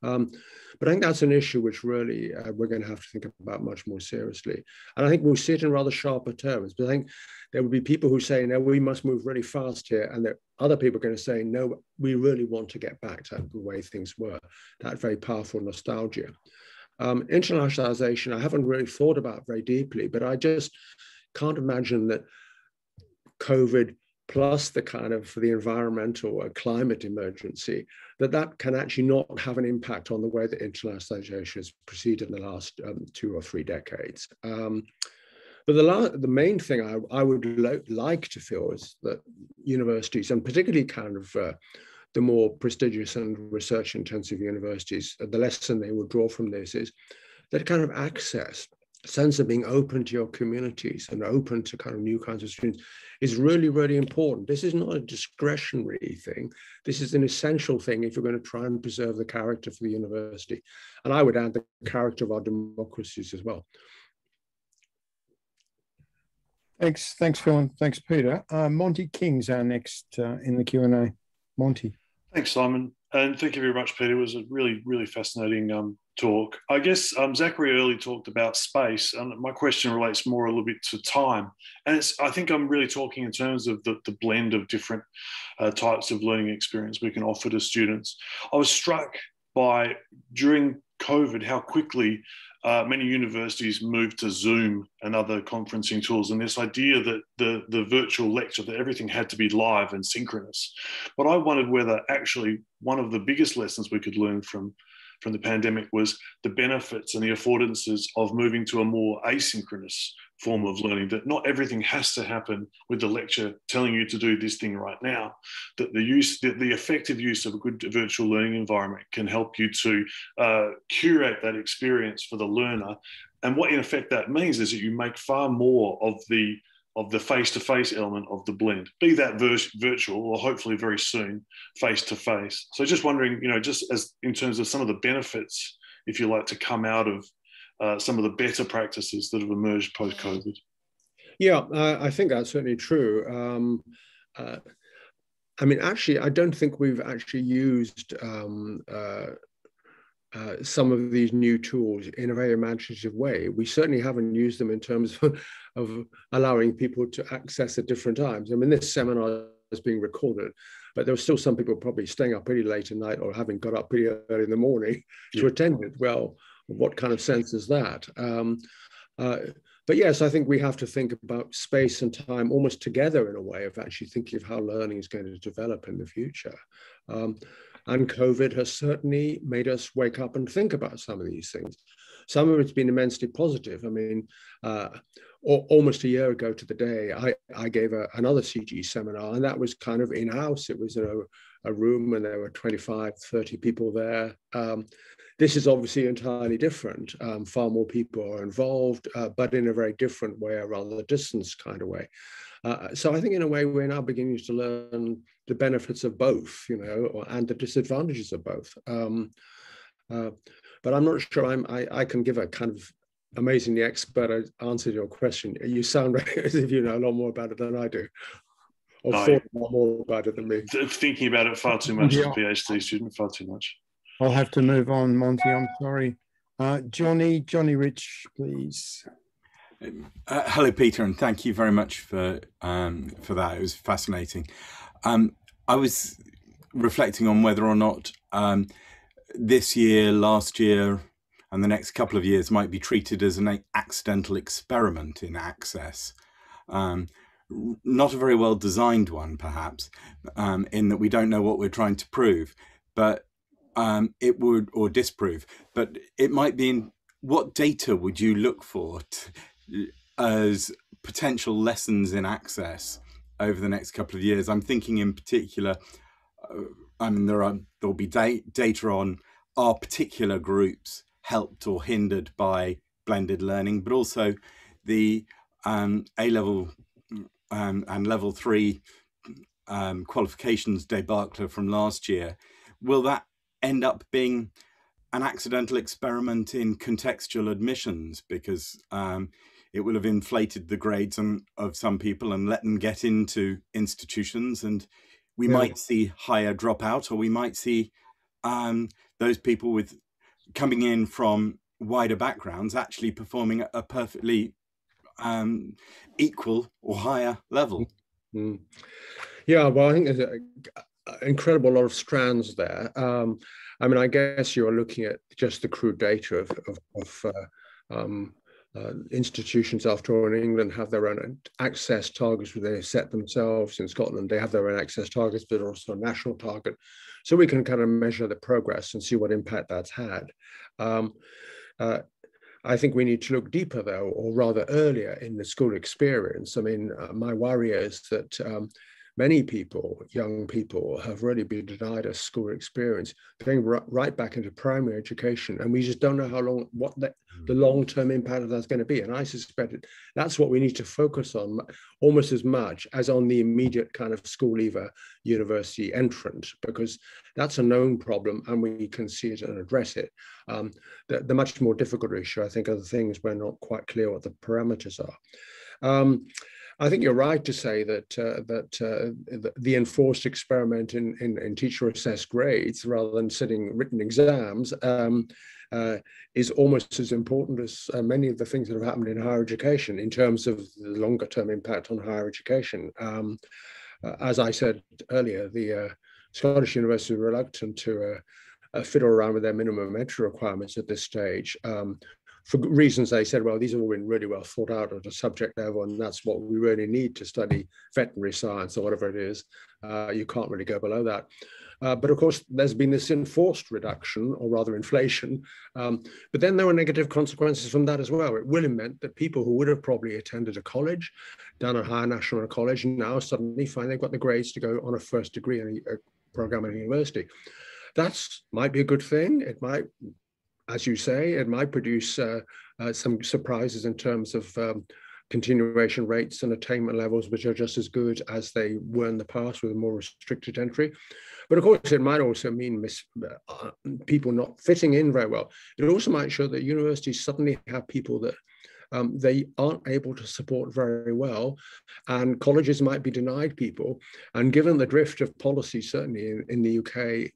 But I think that's an issue which really we're going to have to think about much more seriously. And I think we'll see it in rather sharper terms. But I think there will be people who say, no, we must move really fast here. And there are other people going to say, no, we really want to get back to the way things were, that very powerful nostalgia. Internationalization, I haven't really thought about very deeply, but I just can't imagine that COVID plus the kind of the environmental climate emergency, that can actually not have an impact on the way that internationalization has proceeded in the last 2 or 3 decades. But the main thing I would like to feel is that universities, and particularly kind of the more prestigious and research-intensive universities, the lesson they will draw from this is that kind of access, sense of being open to your communities and open to kind of new kinds of students is really, really important. This is not a discretionary thing. This is an essential thing if you're going to try and preserve the character for the university. And I would add the character of our democracies as well. Thanks, Phil, and thanks, Peter. Monty King's our next in the Q&A. Monty. Thanks, Simon. And thank you very much, Peter. It was a really, really fascinating talk. I guess Zachary earlier talked about space, and my question relates more a little bit to time. And I think I'm really talking in terms of the blend of different types of learning experience we can offer to students. I was struck by, during COVID, how quickly many universities moved to Zoom and other conferencing tools, and this idea that the virtual lecture, that everything had to be live and synchronous. But I wondered whether actually one of the biggest lessons we could learn from the pandemic was the benefits and the affordances of moving to a more asynchronous form of learning, that not everything has to happen with the lecture telling you to do this thing right now, that the effective use of a good virtual learning environment can help you to curate that experience for the learner. And what in effect that means is that you make far more of the face-to-face element of the blend, be that virtual or hopefully very soon face-to-face. So just wondering, just as in terms of some of the benefits, if you like, to come out of some of the better practices that have emerged post-COVID. Yeah, I think that's certainly true. I mean, actually, I don't think we've actually used some of these new tools in a very imaginative way. We certainly haven't used them in terms of allowing people to access at different times. I mean, this seminar is being recorded, but there were still some people probably staying up pretty late at night or having got up pretty early in the morning to attend it. Well, what kind of sense is that? But yes, I think we have to think about space and time almost together in a way of actually thinking of how learning is going to develop in the future. And COVID has certainly made us wake up and think about some of these things. Some of it's been immensely positive. I mean, almost a year ago to the day, I gave another CGHE seminar, and that was kind of in-house. It was in a room and there were 25, 30 people there. This is obviously entirely different. Far more people are involved, but in a very different way, a rather distance kind of way. So I think in a way we're now beginning to learn the benefits of both, and the disadvantages of both. But I'm not sure I can give a kind of amazingly expert answer to your question. You sound as if you know a lot more about it than I do, or thought a lot more about it than me. Thinking about it far too much as a PhD student, far too much. I'll have to move on, Monty. I'm sorry. Johnny Rich, please. Hello, Peter, and thank you very much for that. It was fascinating. I was reflecting on whether or not this year, last year, and the next couple of years might be treated as an accidental experiment in access. Not a very well designed one, perhaps, in that we don't know what we're trying to prove, but it would, or disprove, but it might be in what data would you look for as potential lessons in access over the next couple of years. I'm thinking in particular, I mean, there'll be data on are particular groups helped or hindered by blended learning, but also the A-level and level 3 qualifications debacle from last year. Will that end up being an accidental experiment in contextual admissions, because it will have inflated the grades of some people and let them get into institutions, and we might see higher dropout, or we might see those people with coming in from wider backgrounds actually performing at a perfectly equal or higher level. Mm. Yeah, well, I think there's an incredible lot of strands there. I mean, I guess you're looking at just the crude data of institutions, after all. In England have their own access targets where they set themselves. In Scotland, they have their own access targets, but also a national target. So we can kind of measure the progress and see what impact that's had. I think we need to look deeper, though, or rather earlier in the school experience. I mean, my worry is that many people, young people, have really been denied a school experience, going right back into primary education, and we just don't know how long, what the long-term impact of that's going to be. And I suspect that's what we need to focus on almost as much as on the immediate kind of school leaver university entrant, because that's a known problem and we can see it and address it. The much more difficult issue, I think, are the things we're not quite clear what the parameters are. I think you're right to say that the enforced experiment in teacher-assessed grades, rather than sitting written exams, is almost as important as many of the things that have happened in higher education in terms of the longer-term impact on higher education. As I said earlier, the Scottish universities are reluctant to fiddle around with their minimum entry requirements at this stage. For reasons they said, well, these have all been really well thought out at a subject level, and that's what we really need to study veterinary science or whatever it is. You can't really go below that. But of course, there's been this enforced reduction, or rather inflation. But then there were negative consequences from that as well. It will have meant that people who would have probably attended a college, done a higher national college, now suddenly find they've got the grades to go on a first degree in a program at a university. That might be a good thing. It might, as you say, it might produce some surprises in terms of continuation rates and attainment levels, which are just as good as they were in the past with a more restricted entry. But of course, it might also mean people not fitting in very well. It also might show that universities suddenly have people that they aren't able to support very well, and colleges might be denied people. And given the drift of policy, certainly in the UK,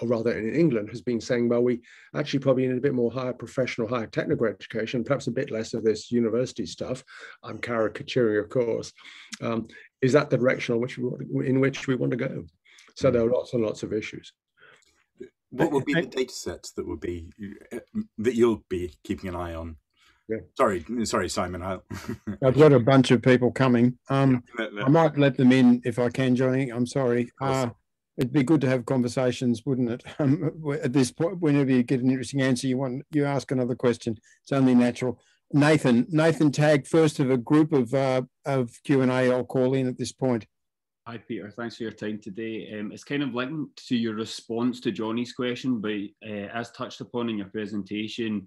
or rather in England, has been saying, well, we actually probably need a bit more higher professional, higher technical education, perhaps a bit less of this university stuff. I'm caricaturing, of course. Is that the direction in which we want to go? So there are lots and lots of issues. What would be the data sets that would be that you'll be keeping an eye on? Yeah. Sorry, Simon. I've got a bunch of people coming. I might let them in if I can, Johnny. I'm sorry. It'd be good to have conversations, wouldn't it? At this point, whenever you get an interesting answer, you ask another question. It's only natural. Nathan Tagg, first of a group of Q&A I'll call in at this point. Hi, Peter. Thanks for your time today. It's kind of linked to your response to Johnny's question, but as touched upon in your presentation,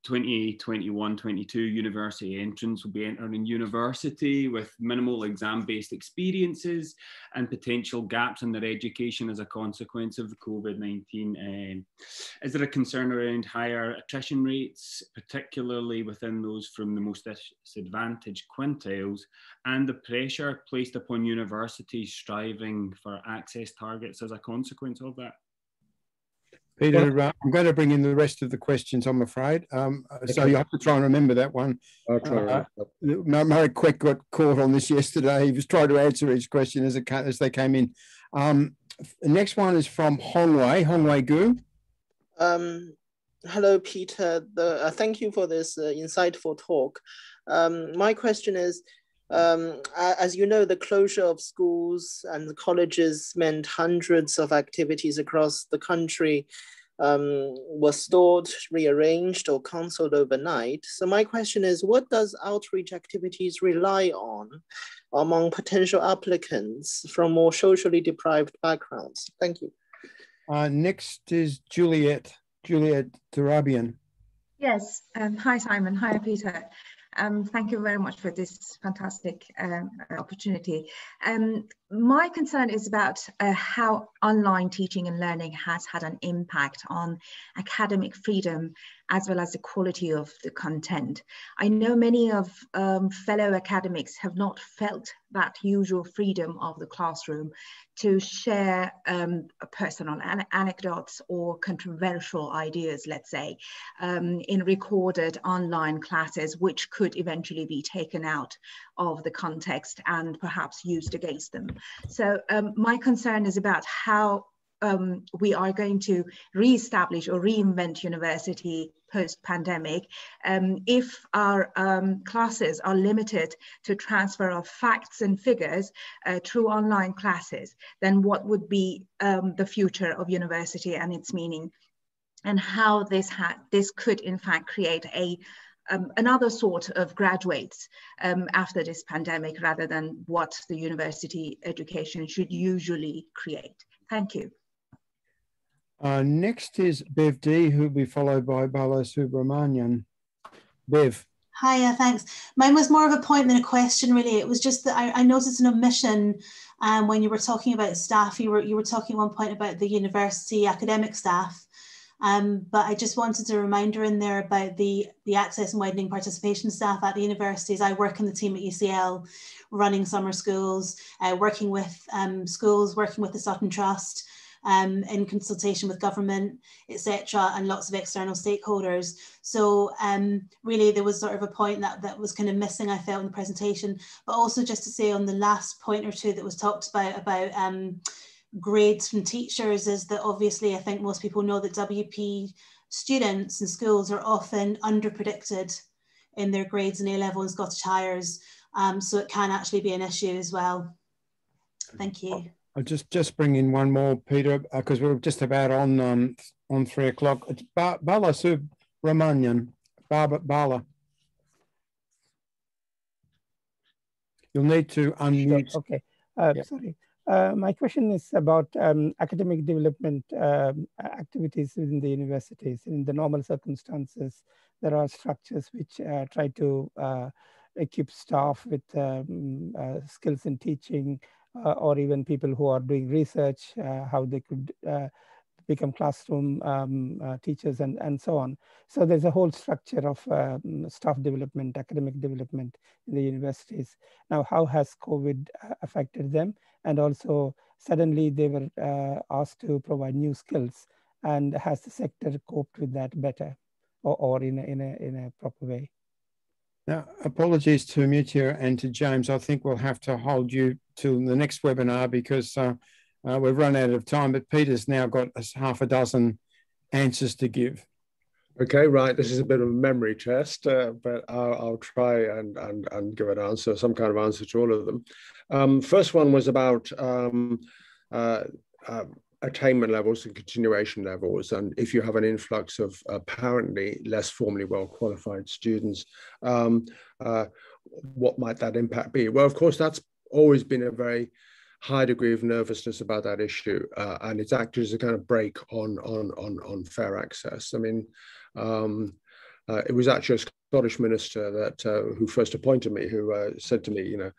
2021-22 university entrants will be entering university with minimal exam-based experiences and potential gaps in their education as a consequence of COVID-19. Is there a concern around higher attrition rates, particularly within those from the most disadvantaged quintiles, and the pressure placed upon universities striving for access targets as a consequence of that? Peter, I'm going to bring in the rest of the questions, I'm afraid. So you have to try and remember that one. I'll try. Murray Quick got caught on this yesterday. He was trying to answer each question as they came in. The next one is from Hongwei Gu. Hello, Peter. Thank you for this insightful talk. My question is, as you know, the closure of schools and the colleges meant hundreds of activities across the country was stored, rearranged, or cancelled overnight. So my question is, what does outreach activities rely on among potential applicants from more socially deprived backgrounds? Thank you. Next is Juliet Turabian. Yes, hi Simon, hi Peter. Thank you very much for this fantastic opportunity. My concern is about how online teaching and learning has had an impact on academic freedom as well as the quality of the content. I know many of fellow academics have not felt that usual freedom of the classroom to share personal anecdotes or controversial ideas, let's say, in recorded online classes, which could eventually be taken out of the context and perhaps used against them. So my concern is about how we are going to re-establish or reinvent university post-pandemic. If our classes are limited to transfer of facts and figures through online classes, then what would be the future of university and its meaning, and how this could in fact create another sort of graduates after this pandemic, rather than what the university education should usually create. Thank you. Next is Bev D, who will be followed by Bala Subramanian. Bev. Hiya, thanks. Mine was more of a point than a question, really. It was just that I noticed an omission when you were talking about staff. You were talking at one point about the university academic staff, but I just wanted a reminder in there about the access and widening participation staff at the universities. I work in the team at UCL, running summer schools, working with schools, working with the Sutton Trust, in consultation with government, etc., and lots of external stakeholders. So really there was sort of a point that was kind of missing, I felt, in the presentation, but also just to say on the last point or two that was talked about grades from teachers, is that obviously I think most people know that WP students in schools are often under-predicted in their grades in A-level and Scottish Highers, so it can actually be an issue as well. Thank you. I'll just bring in one more, Peter, because we're just about on 3 o'clock. It's Bala Subramanian. Bala. You'll need to unmute. Sure. Okay. Sorry. My question is about academic development activities within the universities. In the normal circumstances, there are structures which try to equip staff with skills in teaching, or even people who are doing research, how they could become classroom teachers and so on. So there's a whole structure of staff development, academic development in the universities. Now, how has COVID affected them? And also suddenly they were asked to provide new skills, and has the sector coped with that better or in a proper way? Now, apologies to Mutia and to James. I think we'll have to hold you to the next webinar because we've run out of time, but Peter's now got half a dozen answers to give. Okay, right. This is a bit of a memory test, but I'll try and give an answer, some kind of answer to all of them. First one was about attainment levels and continuation levels, and if you have an influx of apparently less formally well qualified students, what might that impact be? Well, of course, that's always been a very high degree of nervousness about that issue, and it's acted as a kind of brake on fair access. I mean, it was actually a Scottish minister that who first appointed me, who said to me, you know,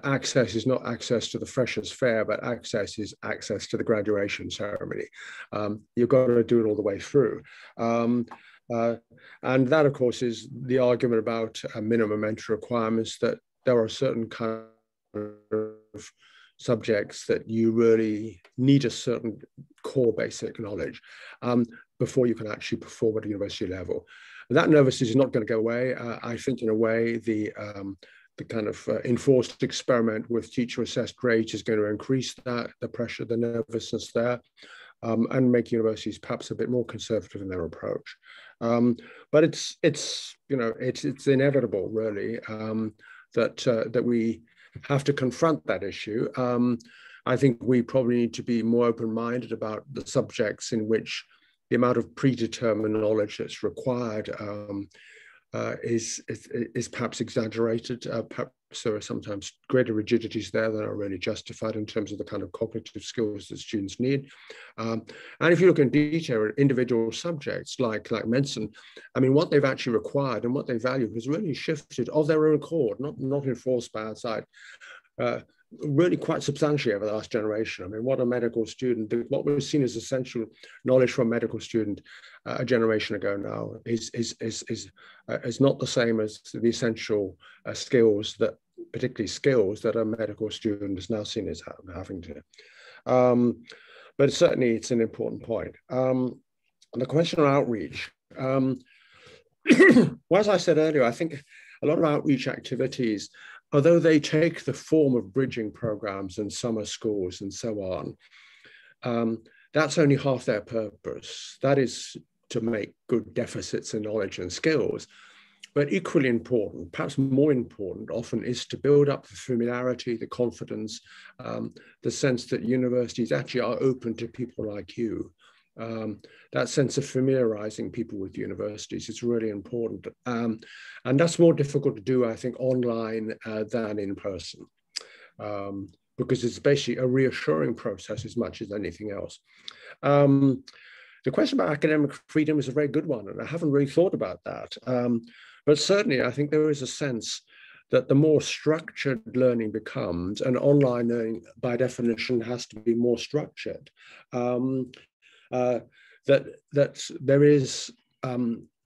access is not access to the freshers' fair, but access is access to the graduation ceremony. You've got to do it all the way through. And that, of course, is the argument about minimum entry requirements, that there are certain kind of subjects that you really need a certain core basic knowledge before you can actually perform at a university level. And that nervousness is not going to go away. I think in a way the kind of enforced experiment with teacher-assessed grades is going to increase that, the pressure, the nervousness there, and make universities perhaps a bit more conservative in their approach. But it's you know, it's inevitable, really, that we have to confront that issue. I think we probably need to be more open-minded about the subjects in which the amount of predetermined knowledge that's required is perhaps exaggerated. Perhaps there are sometimes greater rigidities there than are really justified in terms of the kind of cognitive skills that students need. And if you look in detail at individual subjects like medicine, I mean, what they've actually required and what they value has really shifted of their own accord, not enforced by outside. Really quite substantially over the last generation. I mean, what a medical student, what was seen as essential knowledge from a medical student a generation ago now is not the same as the essential skills that, particularly skills that a medical student is now seen as having to. But certainly it's an important point. The question of outreach. Well, as I said earlier, I think a lot of outreach activities, although they take the form of bridging programs and summer schools and so on, that's only half their purpose. That is to make good deficits in knowledge and skills. But equally important, perhaps more important often, is to build up the familiarity, the confidence, the sense that universities actually are open to people like you. That sense of familiarizing people with universities is really important. And that's more difficult to do, I think, online than in person, because it's basically a reassuring process as much as anything else. The question about academic freedom is a very good one, and I haven't really thought about that. But certainly, I think there is a sense that the more structured learning becomes, and online learning by definition has to be more structured, that there is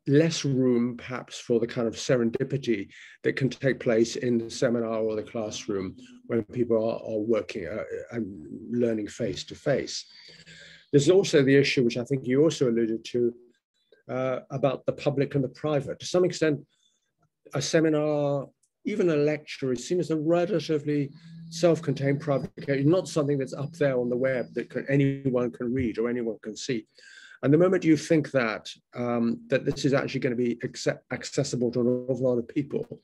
less room perhaps for the kind of serendipity that can take place in the seminar or the classroom when people are working and learning face to face. There's also the issue, which I think you also alluded to, about the public and the private. To some extent, a seminar, even a lecture, is seen as a relatively self-contained publication, not something that's up there on the web that anyone can read or anyone can see. And the moment you think that this is actually going to be accessible to an awful lot of people,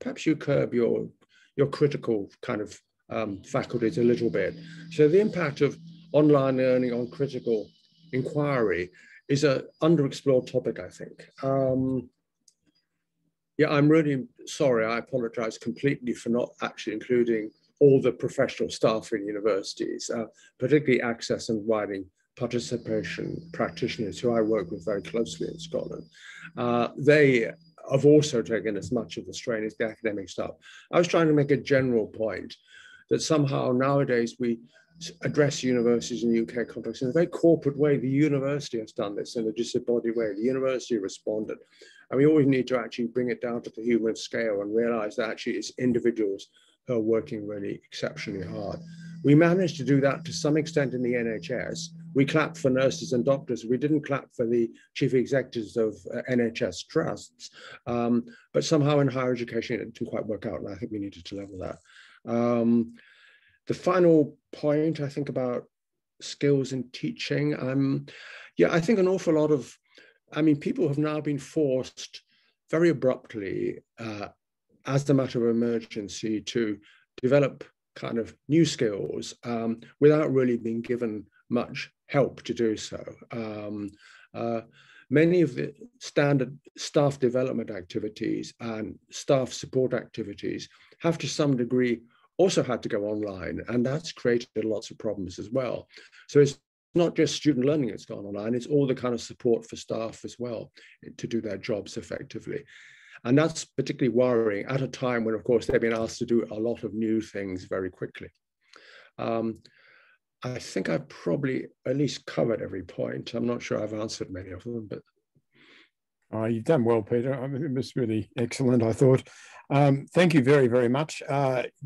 perhaps you curb your critical kind of faculties a little bit. So the impact of online learning on critical inquiry is an underexplored topic, I think. Yeah, I'm really sorry. I apologize completely for not actually including all the professional staff in universities, particularly access and widening participation practitioners who I work with very closely in Scotland. They have also taken as much of the strain as the academic staff. I was trying to make a general point that somehow nowadays we address universities in the UK context in a very corporate way. The university has done this in a disembodied way. The university responded. And we always need to actually bring it down to the human scale and realize that actually it's individuals who are working really exceptionally hard. We managed to do that to some extent in the NHS. We clapped for nurses and doctors. We didn't clap for the chief executives of NHS trusts. But somehow in higher education, it didn't quite work out. And I think we needed to level that. The final point, I think, about skills in teaching, yeah, I think an awful lot of, people have now been forced very abruptly as a matter of emergency to develop kind of new skills without really being given much help to do so. Many of the standard staff development activities and staff support activities have to some degree also had to go online, and that's created lots of problems as well. So it's not just student learning that's gone online, it's all the kind of support for staff as well to do their jobs effectively. And that's particularly worrying at a time when, of course, they've been asked to do a lot of new things very quickly. I think I've probably at least covered every point. I'm not sure I've answered many of them, but. You've done well, Peter. It was really excellent, I thought. Thank you very, very much.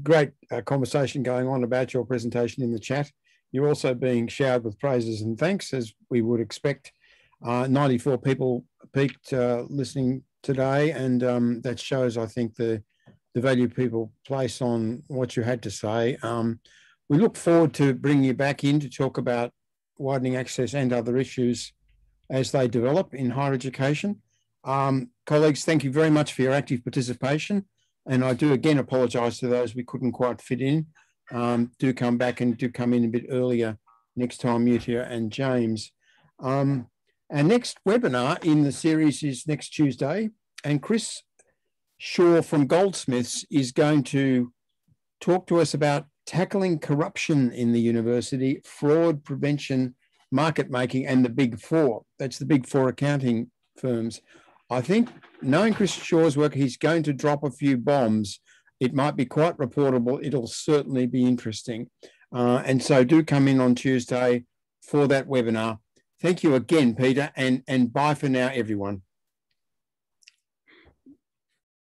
Great conversation going on about your presentation in the chat. You're also being showered with praises and thanks, as we would expect. 94 people peaked listening today, and that shows, I think, the value people place on what you had to say. We look forward to bringing you back in to talk about widening access and other issues as they develop in higher education. Colleagues, thank you very much for your active participation. And I do again apologise to those we couldn't quite fit in. Do come back and do come in a bit earlier next time, Mutia and James. Our next webinar in the series is next Tuesday, and Chris Shaw from Goldsmiths is going to talk to us about tackling corruption in the university, fraud prevention, market making, and the Big Four. That's the Big Four accounting firms. I think, knowing Chris Shaw's work, he's going to drop a few bombs. It might be quite reportable. It'll certainly be interesting. And so do come in on Tuesday for that webinar. Thank you again, Peter, and bye for now, everyone.